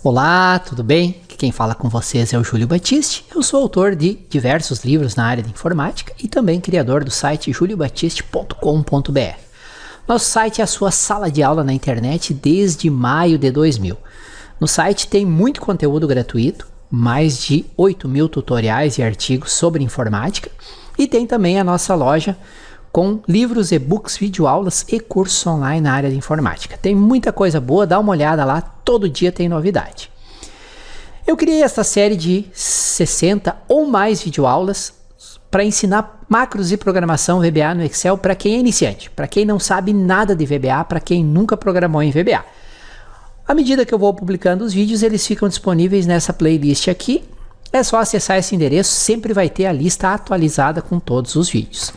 Olá, tudo bem? Aqui quem fala com vocês é o Júlio Batiste. Eu sou autor de diversos livros na área de informática e também criador do site juliobatiste.com.br. Nosso site é a sua sala de aula na internet desde maio de 2000. No site tem muito conteúdo gratuito, mais de 8.000 tutoriais e artigos sobre informática, e tem também a nossa loja com livros, e-books, videoaulas e cursos online na área de informática. Tem muita coisa boa, dá uma olhada lá, todo dia tem novidade. Eu criei esta série de 60 ou mais videoaulas para ensinar macros e programação VBA no Excel para quem é iniciante, para quem não sabe nada de VBA, para quem nunca programou em VBA. À medida que eu vou publicando os vídeos, eles ficam disponíveis nessa playlist aqui. É só acessar esse endereço, sempre vai ter a lista atualizada com todos os vídeos.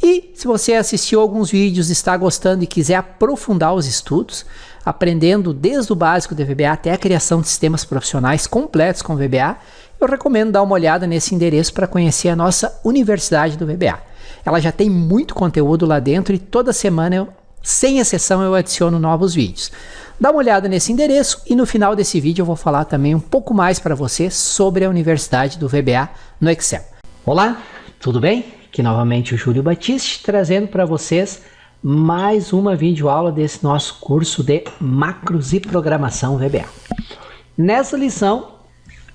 E se você assistiu alguns vídeos, está gostando e quiser aprofundar os estudos, aprendendo desde o básico de VBA até a criação de sistemas profissionais completos com VBA, eu recomendo dar uma olhada nesse endereço para conhecer a nossa Universidade do VBA. Ela já tem muito conteúdo lá dentro e toda semana, sem exceção, eu adiciono novos vídeos. Dá uma olhada nesse endereço e no final desse vídeo eu vou falar também um pouco mais para você sobre a Universidade do VBA no Excel. Olá, tudo bem? Aqui novamente o Júlio Batiste, trazendo para vocês mais uma videoaula desse nosso curso de macros e programação VBA. Nessa lição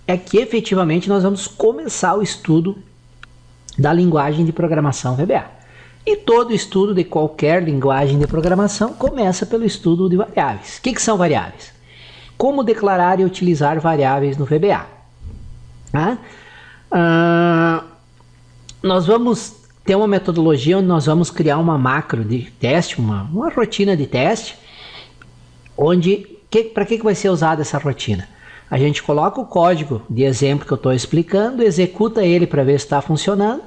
é que efetivamente nós vamos começar o estudo da linguagem de programação VBA. E todo estudo de qualquer linguagem de programação começa pelo estudo de variáveis. O que são variáveis? Como declarar e utilizar variáveis no VBA. Nós vamos ter uma metodologia onde nós vamos criar uma macro de teste, uma rotina de teste, onde, para que vai ser usada essa rotina? A gente coloca o código de exemplo que eu estou explicando, executa ele para ver se está funcionando,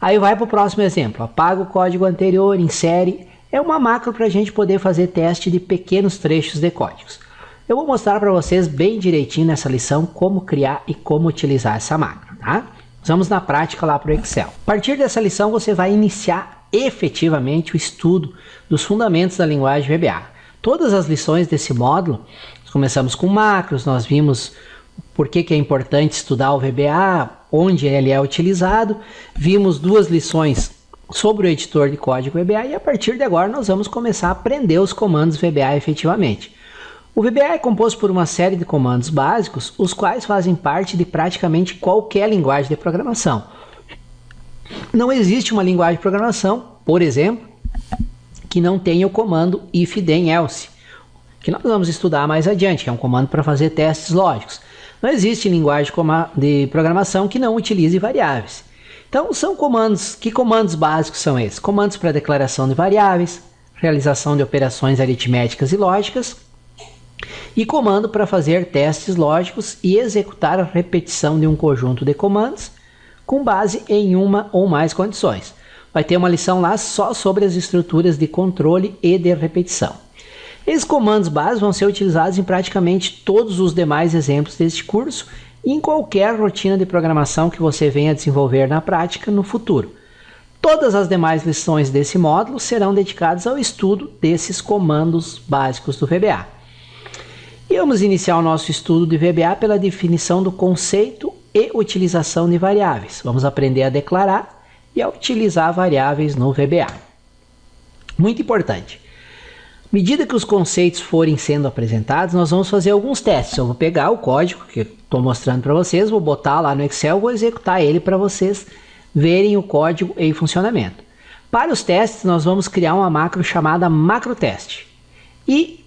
aí vai para o próximo exemplo, apaga o código anterior, insere, é uma macro para a gente poder fazer teste de pequenos trechos de códigos. Eu vou mostrar para vocês bem direitinho nessa lição como criar e como utilizar essa macro, tá? Vamos na prática lá para o Excel. A partir dessa lição você vai iniciar efetivamente o estudo dos fundamentos da linguagem VBA. Todas as lições desse módulo, começamos com macros, nós vimos por que é importante estudar o VBA, onde ele é utilizado, vimos duas lições sobre o editor de código VBA e a partir de agora nós vamos começar a aprender os comandos VBA efetivamente. O VBA é composto por uma série de comandos básicos, os quais fazem parte de praticamente qualquer linguagem de programação. Não existe uma linguagem de programação, por exemplo, que não tenha o comando if then else, que nós vamos estudar mais adiante, que é um comando para fazer testes lógicos. Não existe linguagem de programação que não utilize variáveis. Então, são comandos. Que comandos básicos são esses? Comandos para declaração de variáveis, realização de operações aritméticas e lógicas, e comando para fazer testes lógicos e executar a repetição de um conjunto de comandos com base em uma ou mais condições. Vai ter uma lição lá só sobre as estruturas de controle e de repetição. Esses comandos básicos vão ser utilizados em praticamente todos os demais exemplos deste curso e em qualquer rotina de programação que você venha desenvolver na prática no futuro. Todas as demais lições desse módulo serão dedicadas ao estudo desses comandos básicos do VBA. E vamos iniciar o nosso estudo de VBA pela definição do conceito e utilização de variáveis. Vamos aprender a declarar e a utilizar variáveis no VBA. Muito importante. À medida que os conceitos forem sendo apresentados, nós vamos fazer alguns testes. Eu vou pegar o código que eu estou mostrando para vocês, vou botar lá no Excel, vou executar ele para vocês verem o código em funcionamento. Para os testes, nós vamos criar uma macro chamada macroteste. E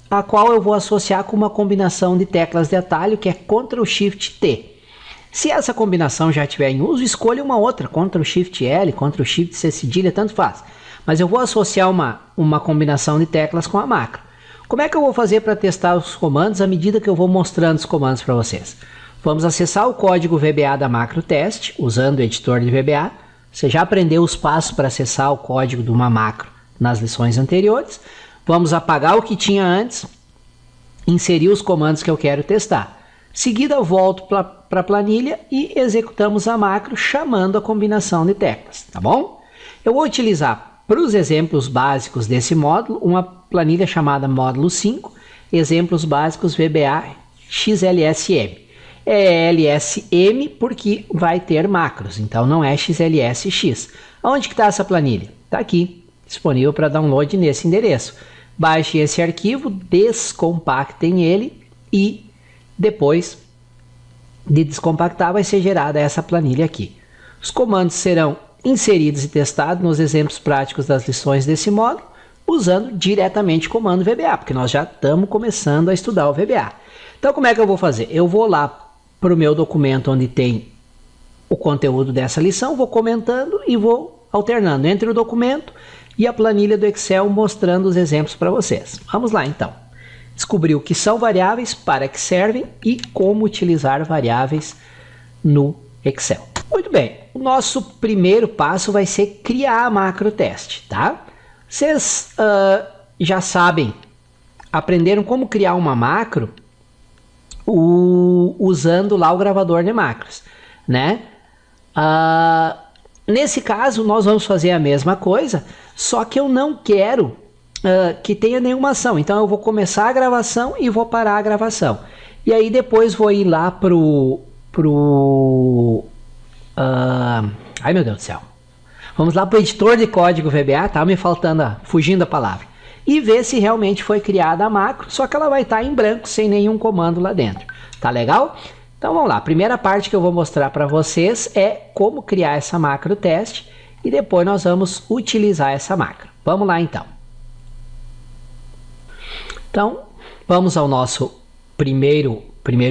a qual eu vou associar com uma combinação de teclas de atalho que é Ctrl Shift T. Se essa combinação já estiver em uso, escolha uma outra, Ctrl Shift L, Ctrl Shift C cedilha, tanto faz. Mas eu vou associar uma combinação de teclas com a macro. Como é que eu vou fazer para testar os comandos à medida que eu vou mostrando os comandos para vocês? Vamos acessar o código VBA da macro teste, usando o editor de VBA. Você já aprendeu os passos para acessar o código de uma macro nas lições anteriores. Vamos apagar o que tinha antes, inserir os comandos que eu quero testar. Seguida, eu volto para a planilha e executamos a macro chamando a combinação de teclas, tá bom? Eu vou utilizar para os exemplos básicos desse módulo uma planilha chamada módulo 5, exemplos básicos VBA XLSM. É LSM porque vai ter macros, então não é XLSX. Onde que está essa planilha? Está aqui, disponível para download nesse endereço. Baixe esse arquivo, descompactem ele e depois de descompactar vai ser gerada essa planilha aqui. Os comandos serão inseridos e testados nos exemplos práticos das lições desse módulo, usando diretamente o comando VBA, porque nós já estamos começando a estudar o VBA. Então como é que eu vou fazer? Eu vou lá para o meu documento onde tem o conteúdo dessa lição, vou comentando e vou alternando entre o documento e a planilha do Excel mostrando os exemplos para vocês. Vamos lá então. Descobrir o que são variáveis, para que servem e como utilizar variáveis no Excel. Muito bem, o nosso primeiro passo vai ser criar a macro teste, tá? Vocês já sabem, aprenderam como criar uma macro usando lá o gravador de macros, né? Nesse caso, nós vamos fazer a mesma coisa, só que eu não quero que tenha nenhuma ação. Então, eu vou começar a gravação e vou parar a gravação. E aí, depois vou ir lá ai, meu Deus do céu. Vamos lá para o editor de código VBA, tá me faltando, fugindo a palavra. E ver se realmente foi criada a macro, só que ela vai estar em branco, sem nenhum comando lá dentro. Tá legal? Então vamos lá, a primeira parte que eu vou mostrar para vocês é como criar essa macro teste e depois nós vamos utilizar essa macro. Vamos lá então. Então, vamos ao nosso primeiro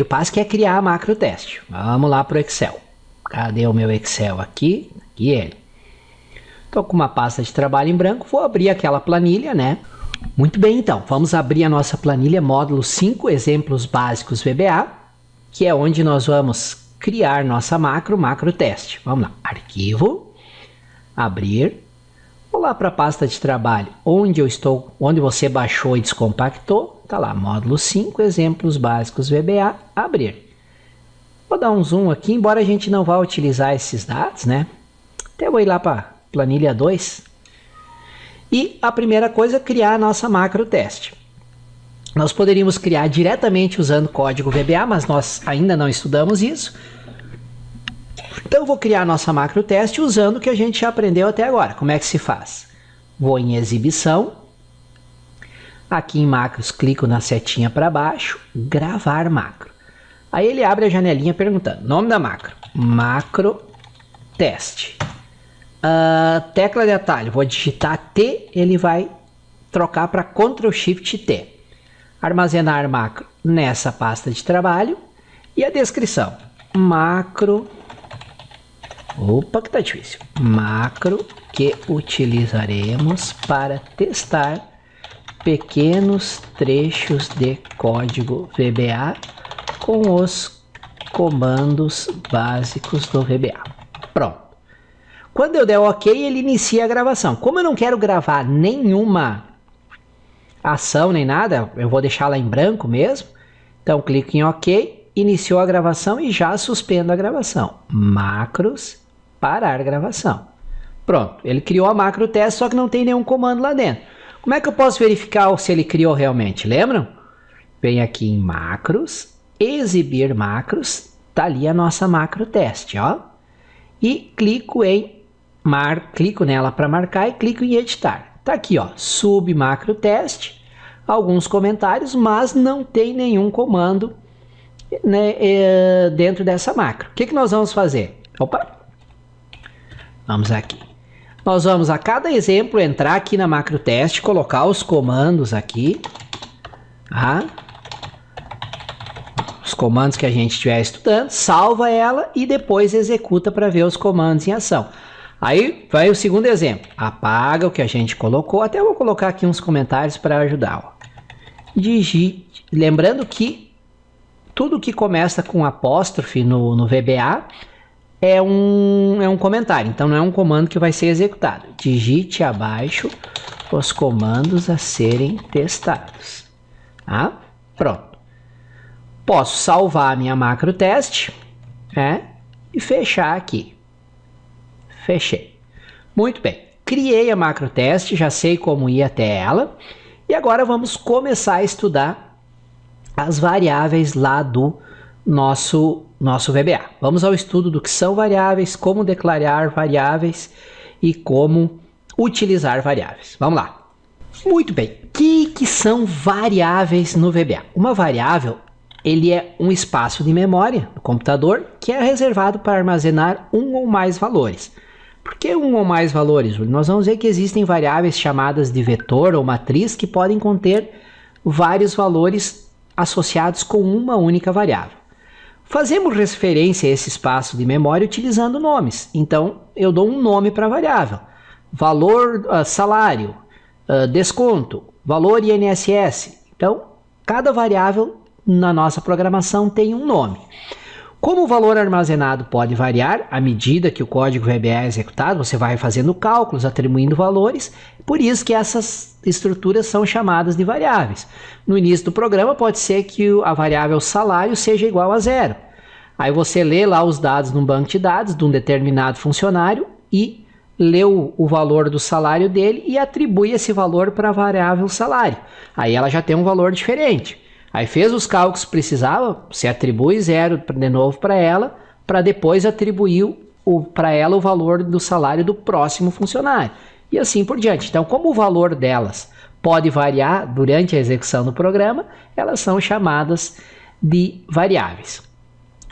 passo, que é criar a macro teste. Vamos lá para o Excel. Cadê o meu Excel aqui? Aqui ele. Estou com uma pasta de trabalho em branco, vou abrir aquela planilha, né? Muito bem, então, vamos abrir a nossa planilha módulo 5, exemplos básicos VBA, que é onde nós vamos criar nossa macro teste. Vamos lá, arquivo, abrir, vou lá para a pasta de trabalho onde você baixou e descompactou, tá lá, módulo 5, exemplos básicos VBA, abrir. Vou dar um zoom aqui, embora a gente não vá utilizar esses dados, né? Até vou ir lá para planilha 2. E a primeira coisa é criar a nossa macro teste. Nós poderíamos criar diretamente usando código VBA, mas nós ainda não estudamos isso. Então eu vou criar a nossa macro teste usando o que a gente já aprendeu até agora. Como é que se faz? Vou em exibição. Aqui em macros, clico na setinha para baixo, gravar macro. Aí ele abre a janelinha perguntando, nome da macro, macro teste. Tecla de atalho, vou digitar T, ele vai trocar para Ctrl Shift T. Armazenar macro nessa pasta de trabalho e a descrição, macro, opa que tá difícil, macro que utilizaremos para testar pequenos trechos de código VBA com os comandos básicos do VBA. Pronto. Quando eu der OK, ele inicia a gravação. Como eu não quero gravar nenhuma ação nem nada, eu vou deixá-la em branco mesmo. Então, clico em OK, iniciou a gravação e já suspendo a gravação. Macros, parar gravação. Pronto, ele criou a macro teste, só que não tem nenhum comando lá dentro. Como é que eu posso verificar se ele criou realmente? Lembram? Vem aqui em macros, exibir macros, tá ali a nossa macro teste, ó. E clico nela para marcar e clico em editar. Tá aqui, ó, sub macro teste, alguns comentários, mas não tem nenhum comando, né, dentro dessa macro. O que nós vamos fazer? Opa! Vamos aqui. Nós vamos a cada exemplo entrar aqui na macro teste, colocar os comandos aqui, tá? Os comandos que a gente estiver estudando, salva ela e depois executa para ver os comandos em ação. Aí vai o segundo exemplo, apaga o que a gente colocou, até eu vou colocar aqui uns comentários para ajudar. Ó. Digite, lembrando que tudo que começa com apóstrofe no VBA é um comentário, então não é um comando que vai ser executado. Digite abaixo os comandos a serem testados. Tá? Pronto. Posso salvar a minha macro teste, e fechar aqui. Fechei. Muito bem. Criei a macro teste, já sei como ir até ela. E agora vamos começar a estudar as variáveis lá do nosso VBA. Vamos ao estudo do que são variáveis, como declarar variáveis e como utilizar variáveis. Vamos lá. Muito bem. O que são variáveis no VBA? Uma variável, ele é um espaço de memória do computador que é reservado para armazenar um ou mais valores. Por que um ou mais valores? Nós vamos ver que existem variáveis chamadas de vetor ou matriz que podem conter vários valores associados com uma única variável. Fazemos referência a esse espaço de memória utilizando nomes. Então, eu dou um nome para a variável. Valor, salário, desconto, valor INSS. Então, cada variável na nossa programação tem um nome. Como o valor armazenado pode variar à medida que o código VBA é executado, você vai fazendo cálculos, atribuindo valores, por isso que essas estruturas são chamadas de variáveis. No início do programa pode ser que a variável salário seja igual a 0. Aí você lê lá os dados num banco de dados de um determinado funcionário e lê o valor do salário dele e atribui esse valor para a variável salário. Aí ela já tem um valor diferente. Aí fez os cálculos que precisava, você atribui 0 de novo para ela, para depois atribuir para ela o valor do salário do próximo funcionário. E assim por diante. Então, como o valor delas pode variar durante a execução do programa, elas são chamadas de variáveis.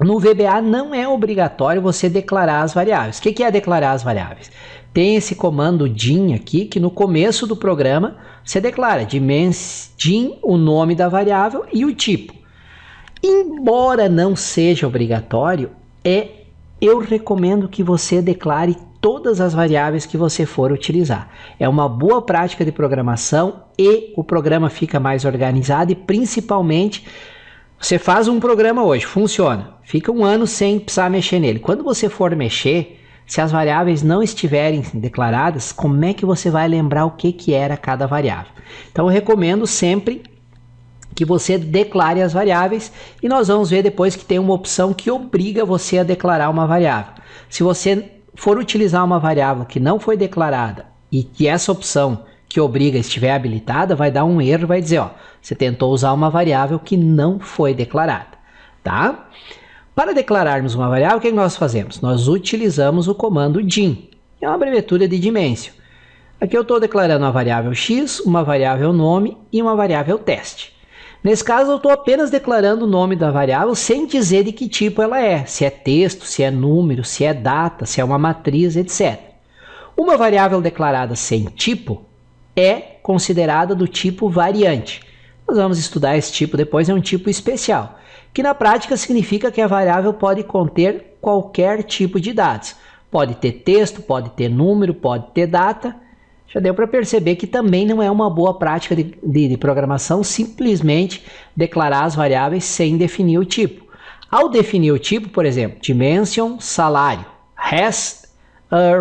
No VBA não é obrigatório você declarar as variáveis. O que é declarar as variáveis? Tem esse comando din aqui, que no começo do programa você declara din, o nome da variável e o tipo. Embora não seja obrigatório, eu recomendo que você declare todas as variáveis que você for utilizar. É uma boa prática de programação e o programa fica mais organizado e principalmente você faz um programa hoje, funciona, fica um ano sem precisar mexer nele. Quando você for mexer, se as variáveis não estiverem declaradas, como é que você vai lembrar o que era cada variável? Então eu recomendo sempre que você declare as variáveis e nós vamos ver depois que tem uma opção que obriga você a declarar uma variável. Se você for utilizar uma variável que não foi declarada e que essa opção que obriga estiver habilitada, vai dar um erro, vai dizer, ó, você tentou usar uma variável que não foi declarada, tá? Para declararmos uma variável, o que nós fazemos? Nós utilizamos o comando din, que é uma abreviatura de dimensio. Aqui eu estou declarando uma variável x, uma variável nome e uma variável teste. Nesse caso, eu estou apenas declarando o nome da variável sem dizer de que tipo ela é, se é texto, se é número, se é data, se é uma matriz, etc. Uma variável declarada sem tipo é considerada do tipo variante. Nós vamos estudar esse tipo depois, é um tipo especial, que na prática significa que a variável pode conter qualquer tipo de dados. Pode ter texto, pode ter número, pode ter data. Já deu para perceber que também não é uma boa prática de programação simplesmente declarar as variáveis sem definir o tipo. Ao definir o tipo, por exemplo, dimension, salário, has,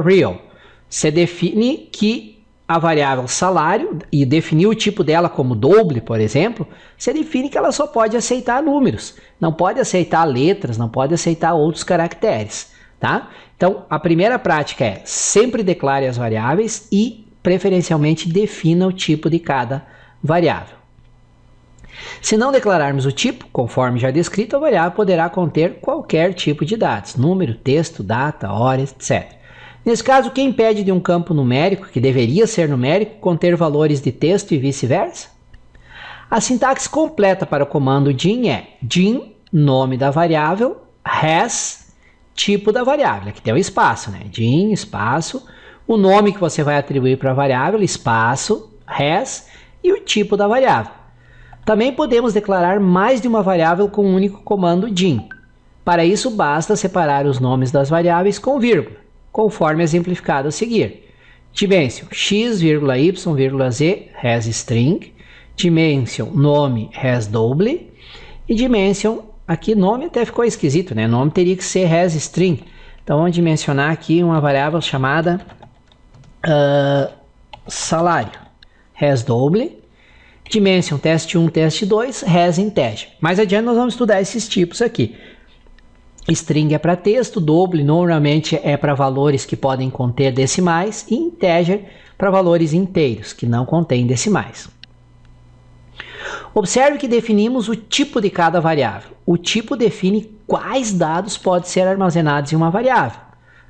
real, você define que a variável salário e definir o tipo dela como double, por exemplo, você define que ela só pode aceitar números, não pode aceitar letras, não pode aceitar outros caracteres, tá? Então, a primeira prática é sempre declare as variáveis e, preferencialmente, defina o tipo de cada variável. Se não declararmos o tipo, conforme já descrito, a variável poderá conter qualquer tipo de dados, número, texto, data, hora, etc. Nesse caso, o que impede de um campo numérico, que deveria ser numérico, conter valores de texto e vice-versa? A sintaxe completa para o comando din é din, nome da variável, has, tipo da variável. Aqui tem um espaço, né? Din, espaço, o nome que você vai atribuir para a variável, espaço, has, e o tipo da variável. Também podemos declarar mais de uma variável com um único comando din. Para isso, basta separar os nomes das variáveis com vírgula, conforme exemplificado a seguir. Dimension, x, y, z, has string. Dimension, nome, has double. E dimension, aqui nome até ficou esquisito, né? Nome teria que ser has string. Então vamos dimensionar aqui uma variável chamada salário. Has double. Dimension, teste 1, teste 2, has integer. Mais adiante nós vamos estudar esses tipos aqui. String é para texto, double normalmente é para valores que podem conter decimais e integer para valores inteiros, que não contêm decimais. Observe que definimos o tipo de cada variável. O tipo define quais dados podem ser armazenados em uma variável.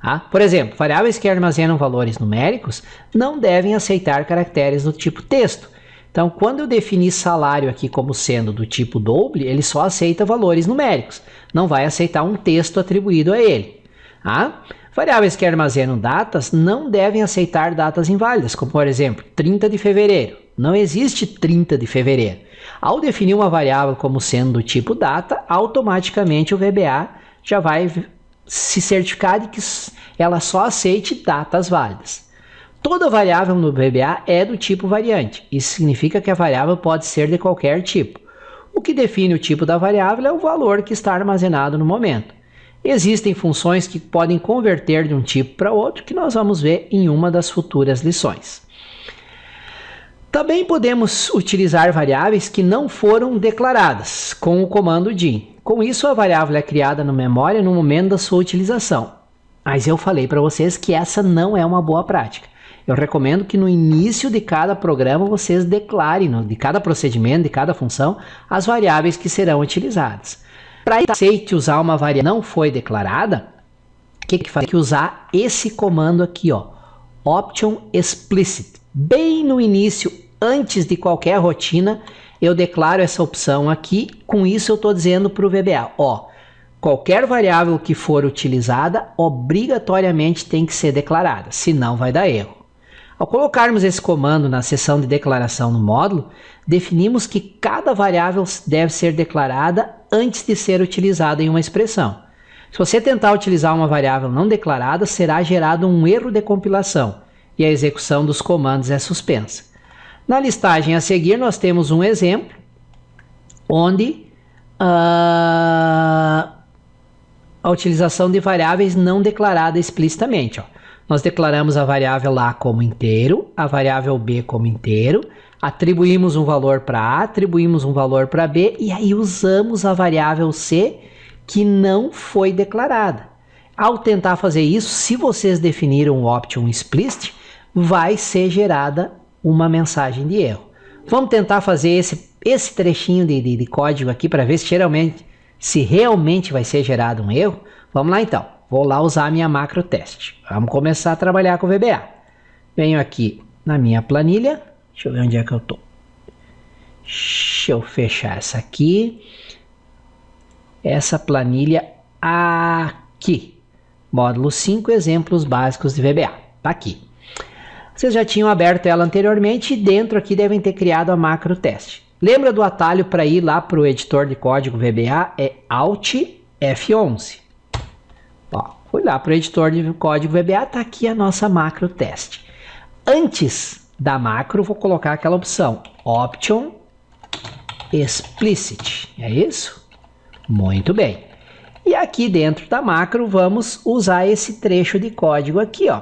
Tá? Por exemplo, variáveis que armazenam valores numéricos não devem aceitar caracteres do tipo texto. Então, quando eu definir salário aqui como sendo do tipo double, ele só aceita valores numéricos, não vai aceitar um texto atribuído a ele. Tá? Variáveis que armazenam datas não devem aceitar datas inválidas, como por exemplo, 30 de fevereiro. Não existe 30 de fevereiro. Ao definir uma variável como sendo do tipo data, automaticamente o VBA já vai se certificar de que ela só aceite datas válidas. Toda variável no VBA é do tipo variante. Isso significa que a variável pode ser de qualquer tipo. O que define o tipo da variável é o valor que está armazenado no momento. Existem funções que podem converter de um tipo para outro, que nós vamos ver em uma das futuras lições. Também podemos utilizar variáveis que não foram declaradas com o comando DIN. Com isso, a variável é criada na memória no momento da sua utilização. Mas eu falei para vocês que essa não é uma boa prática. Eu recomendo que no início de cada programa vocês declarem, de cada procedimento, de cada função, as variáveis que serão utilizadas. Para aceite usar uma variável que não foi declarada, o que faz? Tem que usar esse comando aqui, ó, option explicit. Bem no início, antes de qualquer rotina, eu declaro essa opção aqui. Com isso eu estou dizendo para o VBA, ó, qualquer variável que for utilizada, obrigatoriamente tem que ser declarada, senão vai dar erro. Ao colocarmos esse comando na seção de declaração no módulo, definimos que cada variável deve ser declarada antes de ser utilizada em uma expressão. Se você tentar utilizar uma variável não declarada, será gerado um erro de compilação e a execução dos comandos é suspensa. Na listagem a seguir, nós temos um exemplo onde a utilização de variáveis não declaradas explicitamente. Ó. Nós declaramos a variável A como inteiro, a variável B como inteiro, atribuímos um valor para A, atribuímos um valor para B e aí usamos a variável C que não foi declarada. Ao tentar fazer isso, se vocês definiram o option explicit, vai ser gerada uma mensagem de erro. Vamos tentar fazer esse trechinho de código aqui para ver se realmente vai ser gerado um erro. Vamos lá então. Vou lá usar a minha macro teste. Vamos começar a trabalhar com o VBA. Venho aqui na minha planilha. Deixa eu ver onde é que eu estou. Deixa eu fechar essa aqui. Essa planilha aqui. Módulo 5, exemplos básicos de VBA. Está aqui. Vocês já tinham aberto ela anteriormente e dentro aqui devem ter criado a macro teste. Lembra do atalho para ir lá para o editor de código VBA? É Alt F11. Ó, fui lá para o editor de código VBA, está aqui a nossa macro teste. Antes da macro, vou colocar aquela opção, Option Explicit. É isso? Muito bem. E aqui dentro da macro, vamos usar esse trecho de código aqui, ó.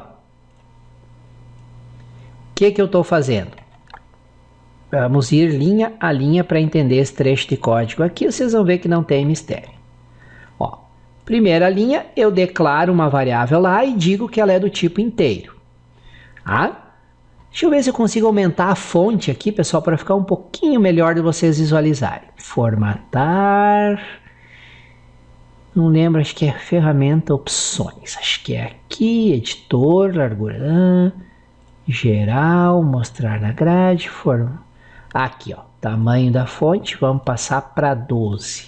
O que eu estou fazendo? Vamos ir linha a linha para entender esse trecho de código aqui. Vocês vão ver que não tem mistério. Ó, primeira linha, eu declaro uma variável lá e digo que ela é do tipo inteiro. Tá? Deixa eu ver se eu consigo aumentar a fonte aqui, pessoal, para ficar um pouquinho melhor de vocês visualizarem. Formatar. Não lembro, acho que é ferramenta opções. Acho que é aqui, editor, largura, geral, mostrar na grade, aqui, ó, tamanho da fonte, vamos passar para 12.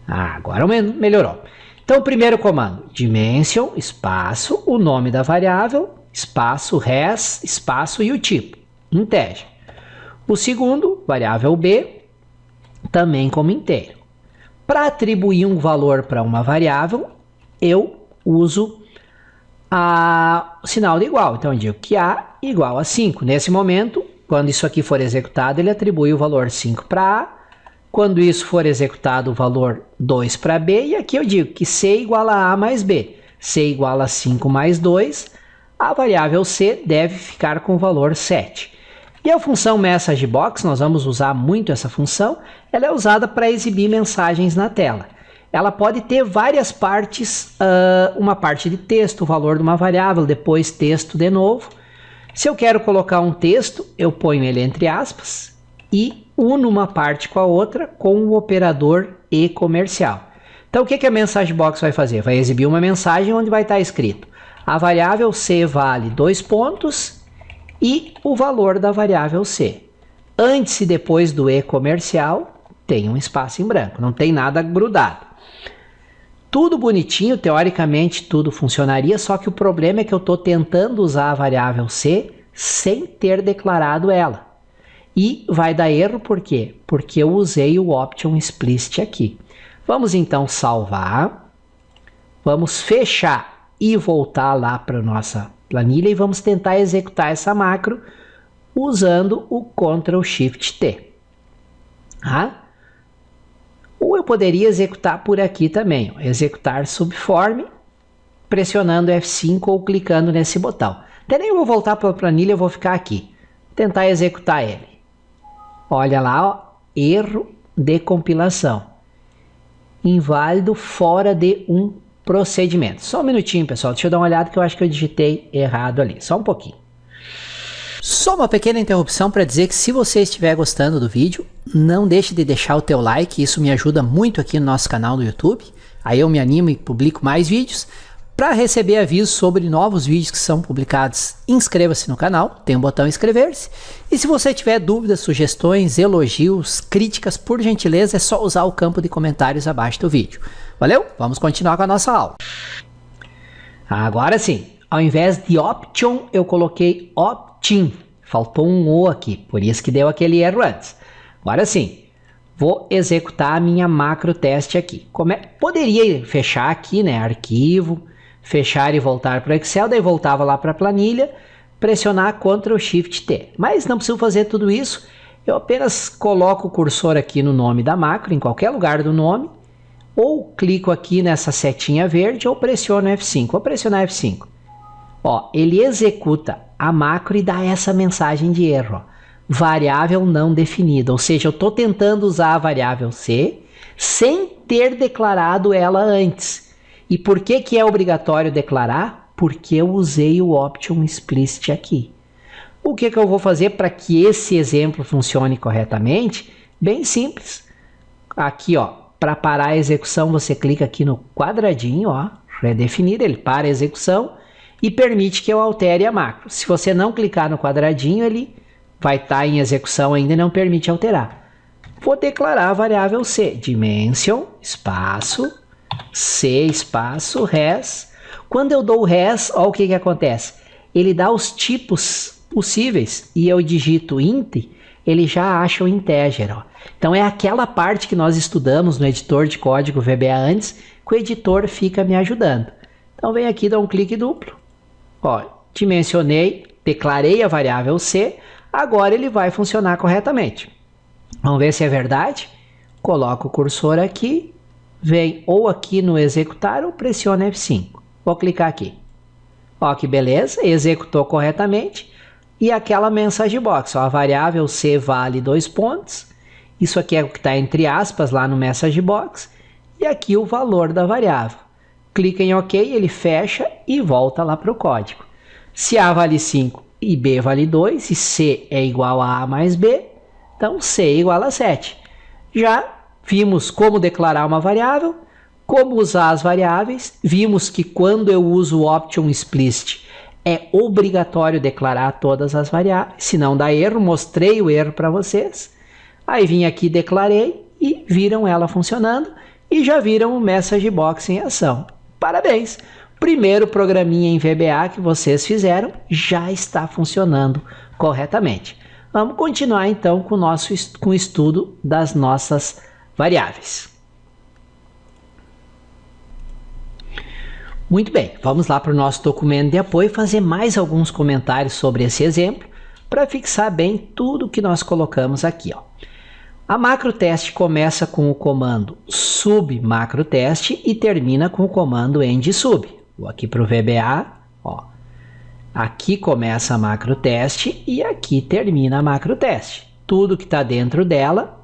Agora melhorou. Então, o primeiro comando, dimension, espaço, o nome da variável, espaço, res, espaço e o tipo, integer. O segundo, variável B, também como inteiro. Para atribuir um valor para uma variável, eu uso o sinal de igual. Então, eu digo que A igual a 5. Nesse momento, quando isso aqui for executado, ele atribui o valor 5 para A. Quando isso for executado, o valor 2 para B. E aqui eu digo que C igual a A mais B. C igual a 5 mais 2. A variável C deve ficar com o valor 7. E a função MessageBox, nós vamos usar muito essa função, ela é usada para exibir mensagens na tela. Ela pode ter várias partes, uma parte de texto, o valor de uma variável, depois texto de novo. Se eu quero colocar um texto, eu ponho ele entre aspas e uno uma parte com a outra com o operador e comercial. Então, o que a mensagem box vai fazer? Vai exibir uma mensagem onde vai estar escrito: a variável C vale 2 pontos e o valor da variável C. Antes e depois do e comercial, tem um espaço em branco, não tem nada grudado. Tudo bonitinho, teoricamente tudo funcionaria, só que o problema é que eu estou tentando usar a variável C sem ter declarado ela. E vai dar erro por quê? Porque eu usei o option explicit aqui. Vamos então salvar, vamos fechar e voltar lá para a nossa planilha e vamos tentar executar essa macro usando o Ctrl Shift T. Tá? Ou eu poderia executar por aqui também, ó, executar subform, pressionando F5 ou clicando nesse botão. Até nem vou voltar para a planilha, eu vou ficar aqui. Tentar executar ele. Olha lá, ó, erro de compilação. Inválido fora de um procedimento. Só um minutinho, pessoal. Deixa eu dar uma olhada que eu acho que eu digitei errado ali. Só um pouquinho. Só uma pequena interrupção para dizer que se você estiver gostando do vídeo, não deixe de deixar o teu like, isso me ajuda muito aqui no nosso canal no YouTube. Aí eu me animo e publico mais vídeos. Para receber avisos sobre novos vídeos que são publicados, inscreva-se no canal, tem um botão inscrever-se. E se você tiver dúvidas, sugestões, elogios, críticas, por gentileza, é só usar o campo de comentários abaixo do vídeo. Valeu? Vamos continuar com a nossa aula. Agora sim, ao invés de option, eu coloquei opt-in. Faltou um O aqui, por isso que deu aquele erro antes. Agora sim, vou executar a minha macro teste aqui. Poderia fechar aqui, né, arquivo, fechar e voltar para o Excel, daí voltava lá para a planilha, pressionar Ctrl Shift T. Mas não preciso fazer tudo isso, eu apenas coloco o cursor aqui no nome da macro, em qualquer lugar do nome, ou clico aqui nessa setinha verde ou pressiono F5. Vou pressionar F5. Ó, ele executa a macro e dá essa mensagem de erro. Ó. Variável não definida, ou seja, eu estou tentando usar a variável C sem ter declarado ela antes. E por que é obrigatório declarar? Porque eu usei o option explicit aqui. O que eu vou fazer para que esse exemplo funcione corretamente? Bem simples. Aqui, ó, para parar a execução, você clica aqui no quadradinho, ó, redefinir, ele para a execução e permite que eu altere a macro. Se você não clicar no quadradinho, ele vai estar em execução ainda e não permite alterar. Vou declarar a variável C, dimension, espaço, C, espaço, res. Quando eu dou res, olha o que acontece. Ele dá os tipos possíveis e eu digito int, ele já acha o integer. Ó. Então é aquela parte que nós estudamos no editor de código VBA antes, que o editor fica me ajudando. Então vem aqui, dá um clique duplo. Ó, dimensionei, declarei a variável C, agora ele vai funcionar corretamente. Vamos ver se é verdade. Coloco o cursor aqui, vem ou aqui no executar ou pressiono F5. Vou clicar aqui. Ó que beleza, executou corretamente. E aquela mensagem box, ó, a variável C vale 2 pontos. Isso aqui é o que está entre aspas lá no message box. E aqui o valor da variável. Clica em OK, ele fecha e volta lá para o código. Se A vale 5 e B vale 2, e C é igual a A mais B, então C é igual a 7. Já vimos como declarar uma variável, como usar as variáveis, vimos que quando eu uso o option explicit é obrigatório declarar todas as variáveis, senão dá erro, mostrei o erro para vocês. Aí vim aqui, declarei e viram ela funcionando e já viram o message box em ação. Parabéns! Primeiro programinha em VBA que vocês fizeram já está funcionando corretamente. Vamos continuar então com o estudo das nossas variáveis. Muito bem, vamos lá para o nosso documento de apoio fazer mais alguns comentários sobre esse exemplo para fixar bem tudo que nós colocamos aqui. Ó. A macroteste começa com o comando submacroteste e termina com o comando endsub. Vou aqui para o VBA, ó. Aqui começa a macroteste e aqui termina a macroteste. Tudo que está dentro dela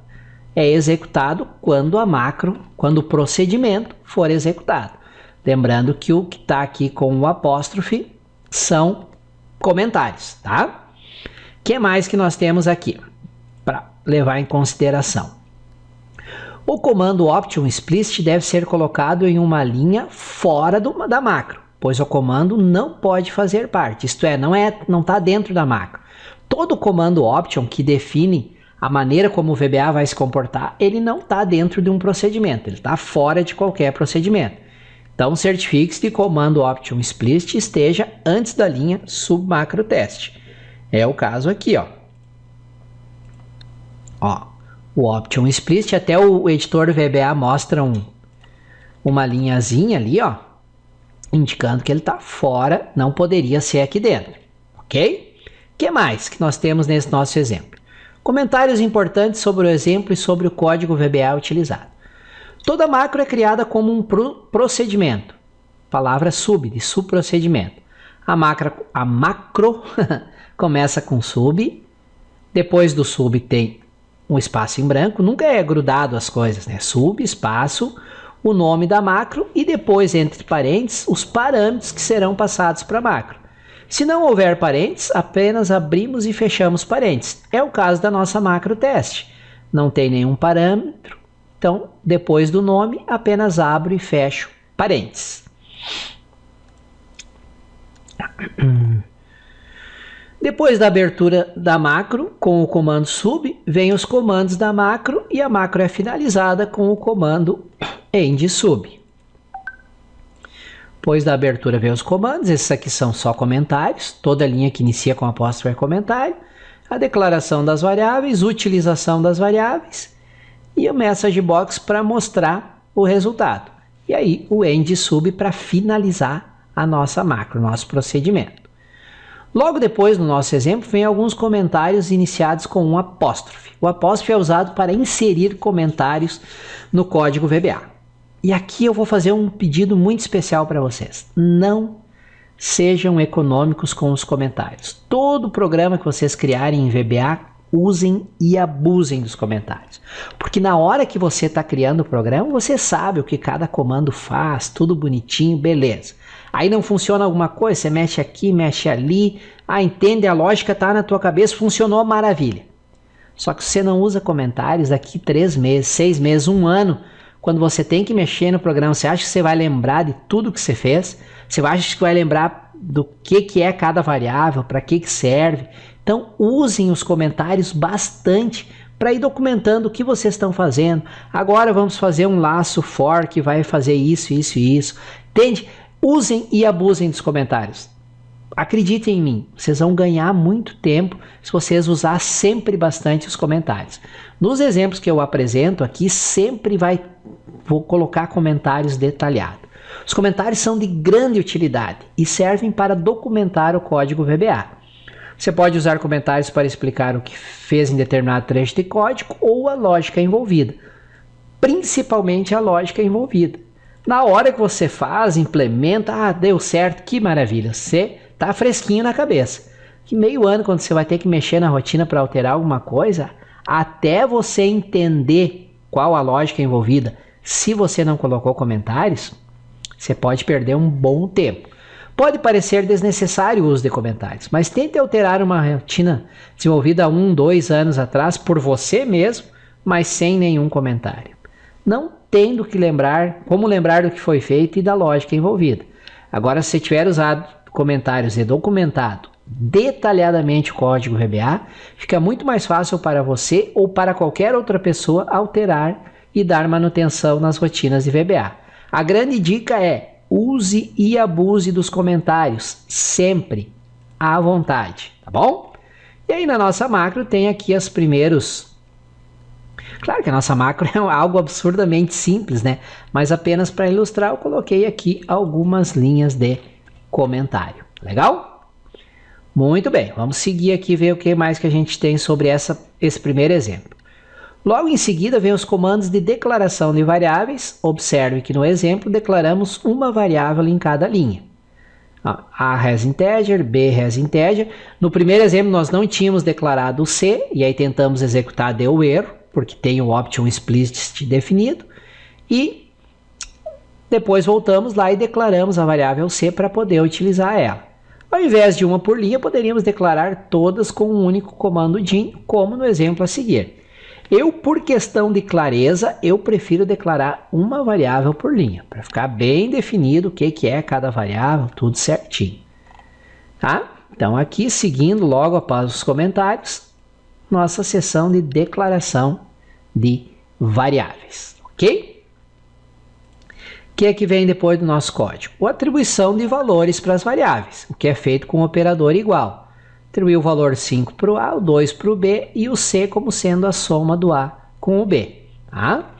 é executado quando o procedimento for executado. Lembrando que o que está aqui com o apóstrofe são comentários, tá? O que mais que nós temos aqui? para levar em consideração. O comando option explicit deve ser colocado em uma linha fora da macro, pois o comando não pode fazer parte, isto é, não está dentro da macro. Todo comando option que define a maneira como o VBA vai se comportar, ele não está dentro de um procedimento, ele está fora de qualquer procedimento. Então, certifique-se de comando option explicit esteja antes da linha submacro teste. É o caso aqui, ó. O option explicit, até o editor do VBA mostra uma linhazinha ali, ó, indicando que ele está fora, não poderia ser aqui dentro, ok? O que mais que nós temos nesse nosso exemplo? Comentários importantes sobre o exemplo e sobre o código VBA utilizado. Toda macro é criada como um procedimento, palavra sub, de subprocedimento. A macro começa com sub, depois do sub tem um espaço em branco, nunca é grudado as coisas, né? Sub, espaço, o nome da macro e depois, entre parênteses, os parâmetros que serão passados para a macro. Se não houver parênteses, apenas abrimos e fechamos parênteses. É o caso da nossa macro teste. Não tem nenhum parâmetro, então depois do nome apenas abro e fecho parênteses. Depois da abertura da macro com o comando sub, vem os comandos da macro e a macro é finalizada com o comando end sub. Depois da abertura vem os comandos, esses aqui são só comentários, toda linha que inicia com apóstrofe é comentário, a declaração das variáveis, utilização das variáveis e o message box para mostrar o resultado. E aí o end sub para finalizar a nossa macro, nosso procedimento. Logo depois, no nosso exemplo, vem alguns comentários iniciados com um apóstrofe. O apóstrofe é usado para inserir comentários no código VBA. E aqui eu vou fazer um pedido muito especial para vocês. Não sejam econômicos com os comentários. Todo programa que vocês criarem em VBA, usem e abusem dos comentários. Porque na hora que você está criando o programa, você sabe o que cada comando faz, tudo bonitinho, beleza. Aí não funciona alguma coisa, você mexe aqui, mexe ali, entende a lógica, tá na tua cabeça, funcionou, maravilha. Só que você não usa comentários daqui 3 meses, 6 meses, 1 ano, quando você tem que mexer no programa, você acha que você vai lembrar de tudo que você fez? Você acha que vai lembrar do que é cada variável, para que serve? Então, usem os comentários bastante para ir documentando o que vocês estão fazendo. Agora vamos fazer um laço for que vai fazer isso, isso e isso. Entende? Usem e abusem dos comentários. Acreditem em mim, vocês vão ganhar muito tempo se vocês usar sempre bastante os comentários. Nos exemplos que eu apresento aqui, sempre vou colocar comentários detalhados. Os comentários são de grande utilidade e servem para documentar o código VBA. Você pode usar comentários para explicar o que fez em determinado trecho de código ou a lógica envolvida, principalmente a lógica envolvida. Na hora que você faz, implementa, deu certo, que maravilha, você está fresquinho na cabeça. Que meio ano, quando você vai ter que mexer na rotina para alterar alguma coisa, até você entender qual a lógica envolvida, se você não colocou comentários, você pode perder um bom tempo. Pode parecer desnecessário o uso de comentários, mas tente alterar uma rotina desenvolvida há 1, 2 anos atrás por você mesmo, mas sem nenhum comentário. Não tendo que como lembrar do que foi feito e da lógica envolvida. Agora, se você tiver usado comentários e documentado detalhadamente o código VBA, fica muito mais fácil para você ou para qualquer outra pessoa alterar e dar manutenção nas rotinas de VBA. A grande dica é: use e abuse dos comentários, sempre, à vontade, tá bom? E aí na nossa macro tem aqui os primeiros... Claro que a nossa macro é algo absurdamente simples, né? Mas apenas para ilustrar eu coloquei aqui algumas linhas de comentário. Legal? Muito bem, vamos seguir aqui e ver o que mais que a gente tem sobre esse primeiro exemplo. Logo em seguida vem os comandos de declaração de variáveis. Observe que no exemplo declaramos uma variável em cada linha. A has integer, B has integer. No primeiro exemplo nós não tínhamos declarado o C, e aí tentamos executar, deu o erro, porque tem o option explicit definido. E depois voltamos lá e declaramos a variável C para poder utilizar ela. Ao invés de uma por linha, poderíamos declarar todas com um único comando DIN, como no exemplo a seguir. Por questão de clareza, eu prefiro declarar uma variável por linha, para ficar bem definido o que é cada variável, tudo certinho. Tá? Então, aqui, seguindo logo após os comentários, nossa seção de declaração de variáveis, ok? O que é que vem depois do nosso código? A atribuição de valores para as variáveis, o que é feito com o operador igual. Atribuir o valor 5 para o A, o 2 para o B e o C como sendo a soma do A com o B. Tá?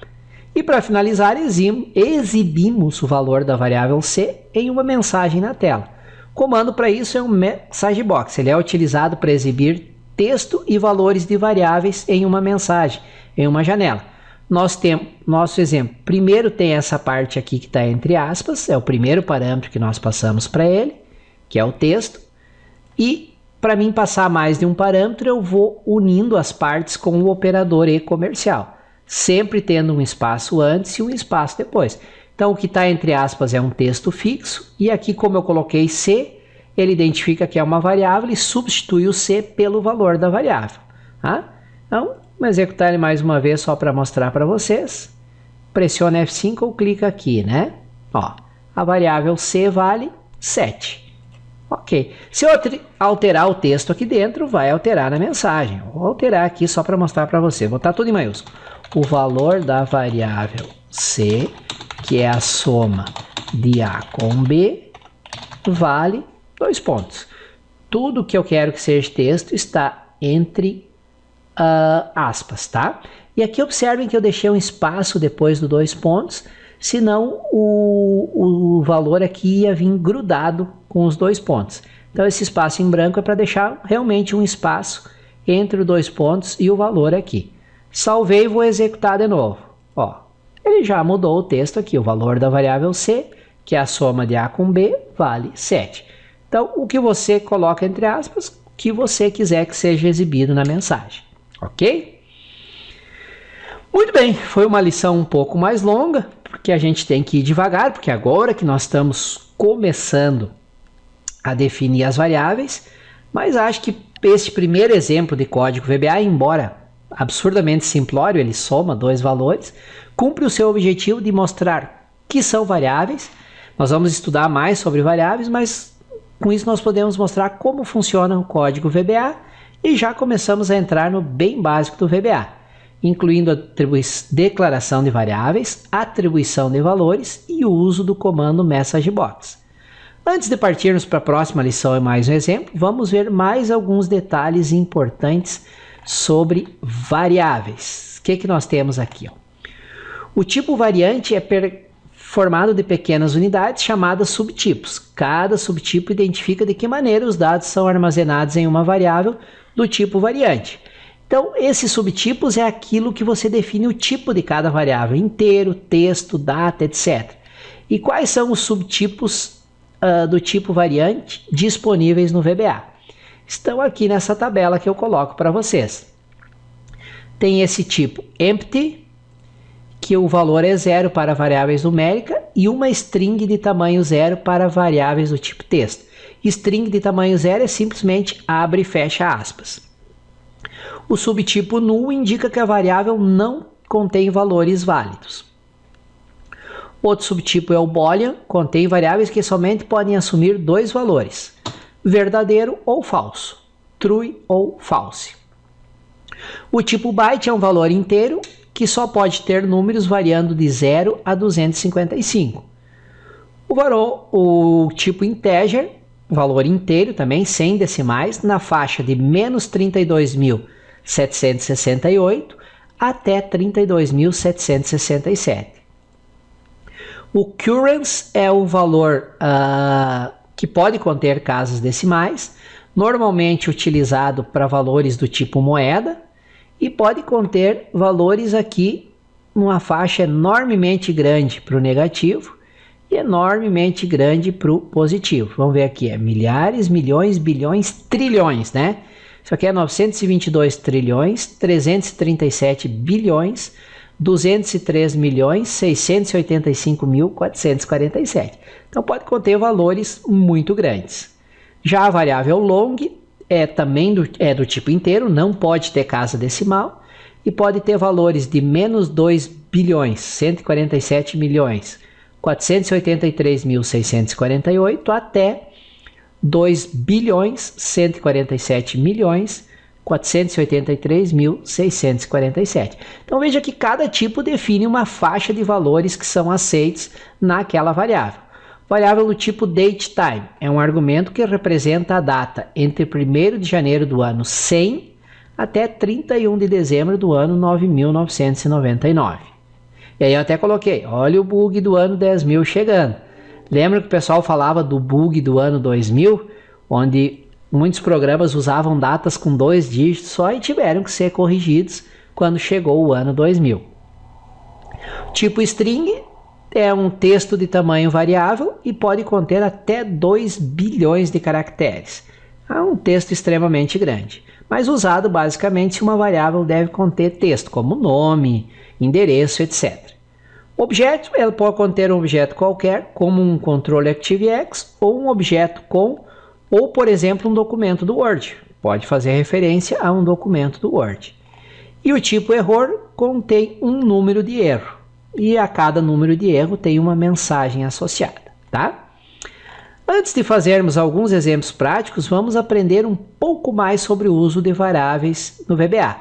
E para finalizar, exibimos o valor da variável C em uma mensagem na tela. O comando para isso é um message box. Ele é utilizado para exibir texto e valores de variáveis em uma mensagem, em uma janela. Nós temos nosso exemplo. Primeiro tem essa parte aqui que está entre aspas, é o primeiro parâmetro que nós passamos para ele, que é o texto. E para mim passar mais de um parâmetro, eu vou unindo as partes com o operador e comercial, sempre tendo um espaço antes e um espaço depois. Então, o que está entre aspas é um texto fixo, e aqui, como eu coloquei C, ele identifica que é uma variável e substitui o C pelo valor da variável. Tá? Então, vou executar ele mais uma vez só para mostrar para vocês. Pressiona F5 ou clica aqui, né? Ó, a variável C vale 7. Ok. Se eu alterar o texto aqui dentro, vai alterar na mensagem. Vou alterar aqui só para mostrar para você. Vou botar tudo em maiúsculo. O valor da variável C, que é a soma de A com B, vale 2 pontos. Tudo que eu quero que seja texto está entre aspas, tá? E aqui observem que eu deixei um espaço depois do 2 pontos, senão o valor aqui ia vir grudado com os 2 pontos. Então esse espaço em branco é para deixar realmente um espaço entre os 2 pontos e o valor aqui. Salvei e vou executar de novo. Ó, ele já mudou o texto aqui, o valor da variável C, que é a soma de A com B, vale 7. Então o que você coloca entre aspas, o que você quiser que seja exibido na mensagem. Ok? Muito bem, foi uma lição um pouco mais longa, porque a gente tem que ir devagar, porque agora que nós estamos começando a definir as variáveis, mas acho que esse primeiro exemplo de código VBA, embora absurdamente simplório, ele soma 2 valores, cumpre o seu objetivo de mostrar que são variáveis. Nós vamos estudar mais sobre variáveis, mas com isso nós podemos mostrar como funciona o código VBA e já começamos a entrar no bem básico do VBA, incluindo a declaração de variáveis, atribuição de valores e o uso do comando MessageBox. Antes de partirmos para a próxima lição e mais um exemplo, vamos ver mais alguns detalhes importantes sobre variáveis. O que nós temos aqui? Ó? O tipo variante é formado de pequenas unidades chamadas subtipos. Cada subtipo identifica de que maneira os dados são armazenados em uma variável do tipo variante. Então, esses subtipos é aquilo que você define o tipo de cada variável, inteiro, texto, data, etc. E quais são os subtipos do tipo variante disponíveis no VBA? Estão aqui nessa tabela que eu coloco para vocês. Tem esse tipo empty, que o valor é 0 para variáveis numéricas, e uma string de tamanho 0 para variáveis do tipo texto. String de tamanho 0 é simplesmente abre e fecha aspas. O subtipo null indica que a variável não contém valores válidos. Outro subtipo é o boolean, contém variáveis que somente podem assumir 2 valores, verdadeiro ou falso, true ou false. O tipo byte é um valor inteiro que só pode ter números variando de 0 a 255. O tipo integer, valor inteiro também, sem decimais, na faixa de menos 32.768 até 32.767. O currents é o valor que pode conter casas decimais, normalmente utilizado para valores do tipo moeda, e pode conter valores aqui numa faixa enormemente grande para o negativo e enormemente grande para o positivo. Vamos ver aqui, é milhares, milhões, bilhões, trilhões, né? Isso aqui é 922 trilhões, 337 bilhões, 203 milhões, 685.447. Então pode conter valores muito grandes. Já a variável long é também do tipo inteiro, não pode ter casa decimal e pode ter valores de menos 2 bilhões, 147 milhões, 483.648 até 2 bilhões, 147 milhões, 483.647. Então veja que cada tipo define uma faixa de valores que são aceitos naquela variável. Variável do tipo datetime é um argumento que representa a data entre 1º de janeiro do ano 100 até 31 de dezembro do ano 9.999. E aí eu até coloquei, olha o bug do ano 10.000 chegando. Lembra que o pessoal falava do bug do ano 2000, onde muitos programas usavam datas com 2 dígitos só e tiveram que ser corrigidos quando chegou o ano 2000. Tipo string é um texto de tamanho variável e pode conter até 2 bilhões de caracteres. É um texto extremamente grande, mas usado basicamente se uma variável deve conter texto, como nome, endereço, etc. Objeto, ela pode conter um objeto qualquer, como um controle ActiveX, ou um objeto com, ou por exemplo, um documento do Word. Pode fazer referência a um documento do Word. E o tipo error contém um número de erro. E a cada número de erro tem uma mensagem associada, tá? Antes de fazermos alguns exemplos práticos, vamos aprender um pouco mais sobre o uso de variáveis no VBA.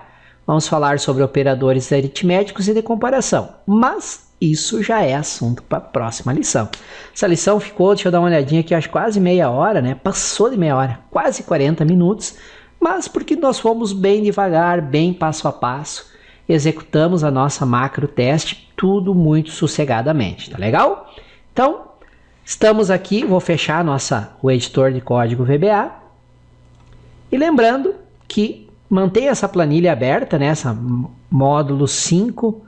Vamos falar sobre operadores aritméticos e de comparação, mas isso já é assunto para a próxima lição. Essa lição ficou, deixa eu dar uma olhadinha aqui, acho quase meia hora, né? Passou de meia hora, quase 40 minutos, mas porque nós fomos bem devagar, bem passo a passo, executamos a nossa macro teste, tudo muito sossegadamente, tá legal? Então, estamos aqui, vou fechar o editor de código VBA. E lembrando que mantenha essa planilha aberta, né, essa módulo 5,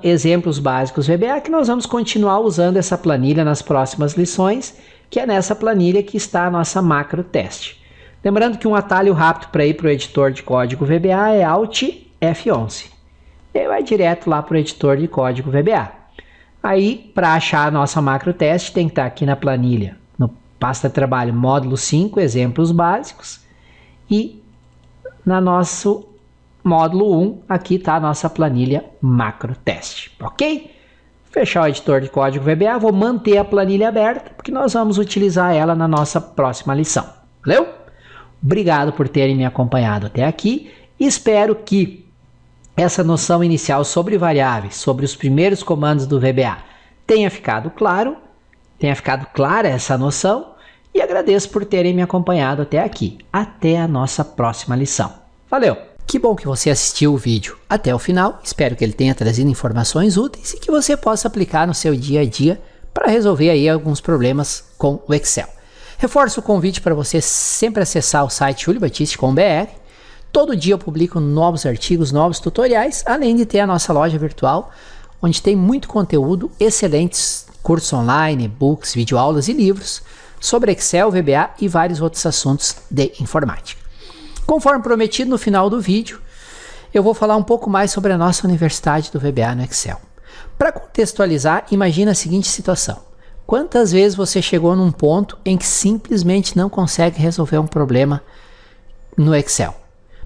exemplos básicos VBA, que nós vamos continuar usando essa planilha nas próximas lições, que é nessa planilha que está a nossa macro teste. Lembrando que um atalho rápido para ir para o editor de código VBA é Alt F11. E vai direto lá para o editor de código VBA. Aí, para achar a nossa macro teste, tem que estar aqui na planilha, no pasta de trabalho módulo 5, exemplos básicos. E na nosso módulo 1, aqui está a nossa planilha macro teste, ok? Fechar o editor de código VBA, vou manter a planilha aberta, porque nós vamos utilizar ela na nossa próxima lição. Valeu? Obrigado por terem me acompanhado até aqui. Espero que essa noção inicial sobre variáveis, sobre os primeiros comandos do VBA, tenha ficado claro, tenha ficado clara essa noção, e agradeço por terem me acompanhado até aqui. Até a nossa próxima lição. Valeu! Que bom que você assistiu o vídeo até o final, espero que ele tenha trazido informações úteis e que você possa aplicar no seu dia a dia para resolver aí alguns problemas com o Excel. Reforço o convite para você sempre acessar o site juliobatiste.com.br. Todo dia eu publico novos artigos, novos tutoriais, além de ter a nossa loja virtual, onde tem muito conteúdo, excelentes cursos online, e-books, videoaulas e livros sobre Excel, VBA e vários outros assuntos de informática. Conforme prometido, no final do vídeo, eu vou falar um pouco mais sobre a nossa Universidade do VBA no Excel. Para contextualizar, imagina a seguinte situação. Quantas vezes você chegou num ponto em que simplesmente não consegue resolver um problema no Excel?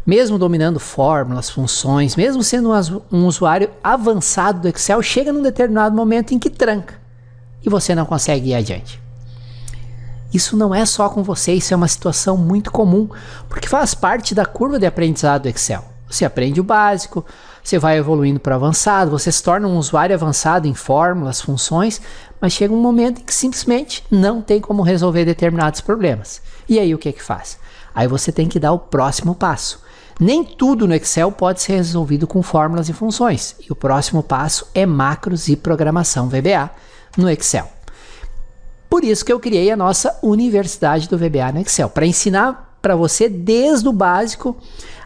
Mesmo dominando fórmulas, funções, mesmo sendo um usuário avançado do Excel, chega num determinado momento em que tranca e você não consegue ir adiante. Isso não é só com você, isso é uma situação muito comum, porque faz parte da curva de aprendizado do Excel. Você aprende o básico, você vai evoluindo para o avançado, você se torna um usuário avançado em fórmulas, funções, mas chega um momento em que simplesmente não tem como resolver determinados problemas. E aí o que que faz? Aí você tem que dar o próximo passo. Nem tudo no Excel pode ser resolvido com fórmulas e funções. E o próximo passo é macros e programação VBA no Excel. Por isso que eu criei a nossa Universidade do VBA no Excel, para ensinar para você desde o básico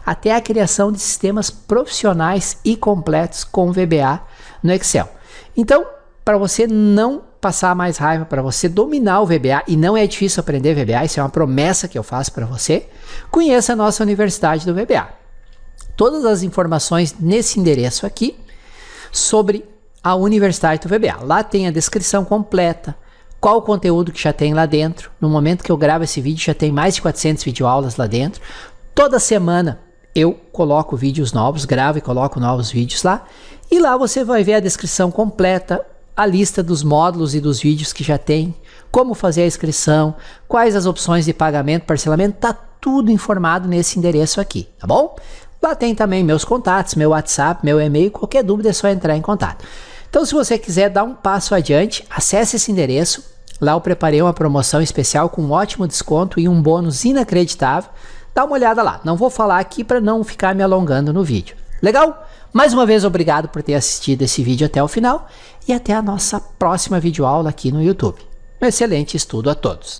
até a criação de sistemas profissionais e completos com VBA no Excel. Então, para você não passar mais raiva, para você dominar o VBA, e não é difícil aprender VBA, isso é uma promessa que eu faço para você, conheça a nossa Universidade do VBA. Todas as informações nesse endereço aqui sobre a Universidade do VBA. Lá tem a descrição completa, qual o conteúdo que já tem lá dentro. No momento que eu gravo esse vídeo, já tem mais de 400 videoaulas lá dentro. Toda semana eu coloco vídeos novos, gravo e coloco novos vídeos lá. E lá você vai ver a descrição completa, a lista dos módulos e dos vídeos que já tem, como fazer a inscrição, quais as opções de pagamento, parcelamento, tá tudo informado nesse endereço aqui, tá bom? Lá tem também meus contatos, meu WhatsApp, meu e-mail, qualquer dúvida é só entrar em contato. Então, se você quiser dar um passo adiante, acesse esse endereço. Lá eu preparei uma promoção especial com um ótimo desconto e um bônus inacreditável. Dá uma olhada lá. Não vou falar aqui para não ficar me alongando no vídeo. Legal? Mais uma vez, obrigado por ter assistido esse vídeo até o final e até a nossa próxima videoaula aqui no YouTube. Um excelente estudo a todos!